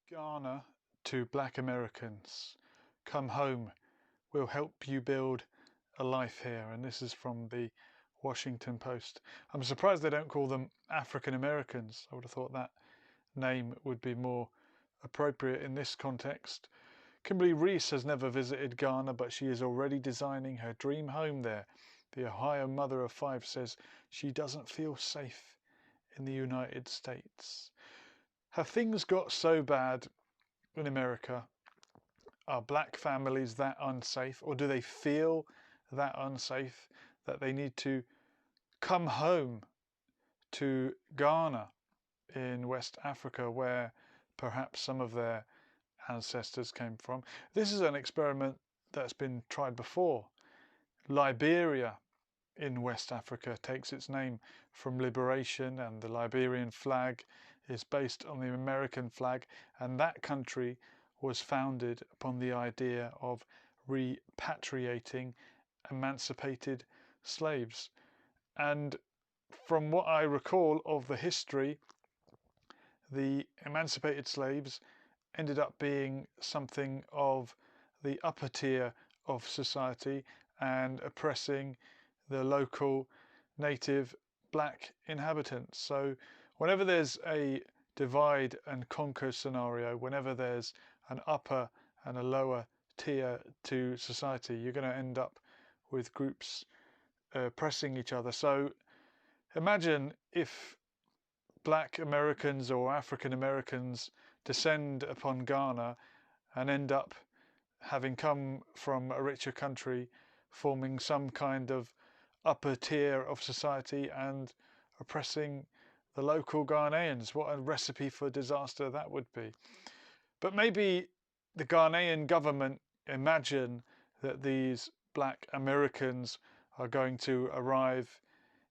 Ghana to Black Americans, come home, we'll help you build a life here. And this is from the Washington Post. I'm surprised they don't call them African Americans. I would have thought that name would be more appropriate in this context. Kimberly Reese has never visited Ghana, but she is already designing her dream home there. The Ohio mother of 5 says she doesn't feel safe in the United States. Have things got so bad in America? Are black families that unsafe, or do they feel that unsafe that they need to come home to Ghana in West Africa, where perhaps some of their ancestors came from? This is an experiment that's been tried before. Liberia in West Africa takes its name from liberation, and the Liberian flag is based on the American flag, and that country was founded upon the idea of repatriating emancipated slaves. And from what I recall of the history, the emancipated slaves ended up being something of the upper tier of society and oppressing the local native black inhabitants. So whenever there's a divide and conquer scenario, whenever there's an upper and a lower tier to society, you're going to end up with groups oppressing each other. So imagine if Black Americans or African Americans descend upon Ghana and end up having come from a richer country, forming some kind of upper tier of society and oppressing the local Ghanaians. What a recipe for disaster that would be. But maybe the Ghanaian government imagine that these black Americans are going to arrive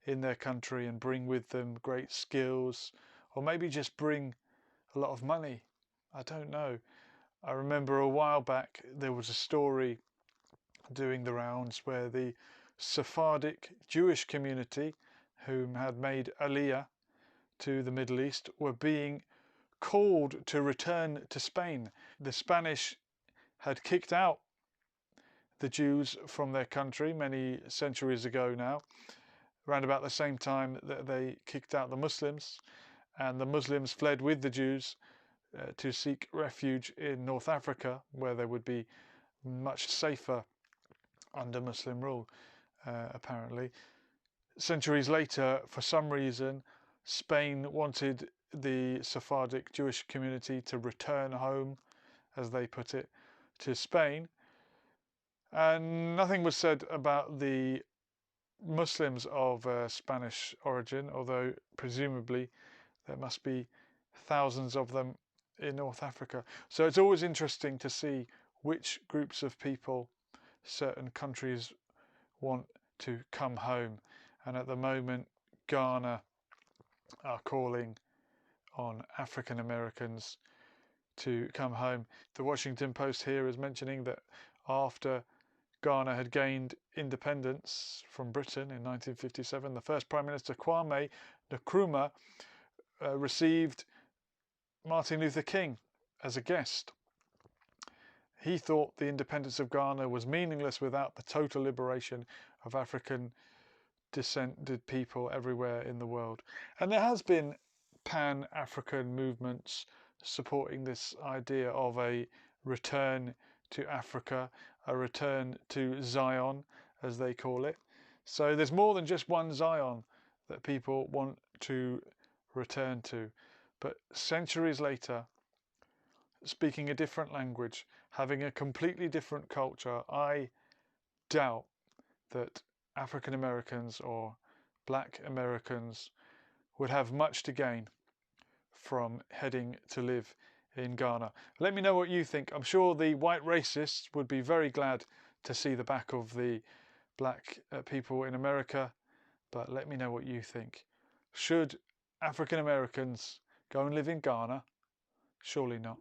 in their country and bring with them great skills, or maybe just bring a lot of money. I don't know. I remember a while back there was a story doing the rounds where the Sephardic Jewish community, whom had made Aliyah to the Middle East, were being called to return to Spain. The Spanish had kicked out the Jews from their country many centuries ago now, around about the same time that they kicked out the Muslims, and the Muslims fled with the Jews to seek refuge in North Africa, where they would be much safer under Muslim rule, apparently. Centuries later, for some reason, Spain wanted the Sephardic Jewish community to return home, as they put it, to Spain. And nothing was said about the Muslims of Spanish origin, although presumably there must be thousands of them in North Africa. So it's always interesting to see which groups of people certain countries want to come home. And at the moment, Ghana are calling on African Americans to come home. The Washington Post here is mentioning that after Ghana had gained independence from Britain in 1957, the first Prime Minister Kwame Nkrumah received Martin Luther King as a guest. He thought the independence of Ghana was meaningless without the total liberation of African descended people everywhere in the world. And there has been pan-African movements supporting this idea of a return to Africa, a return to Zion, as they call it. So there's more than just one Zion that people want to return to. But centuries later, speaking a different language, having a completely different culture, I doubt that African Americans or Black Americans would have much to gain from heading to live in Ghana. Let me know what you think. I'm sure the white racists would be very glad to see the back of the black people in America, but let me know what you think. Should African Americans go and live in Ghana? Surely not.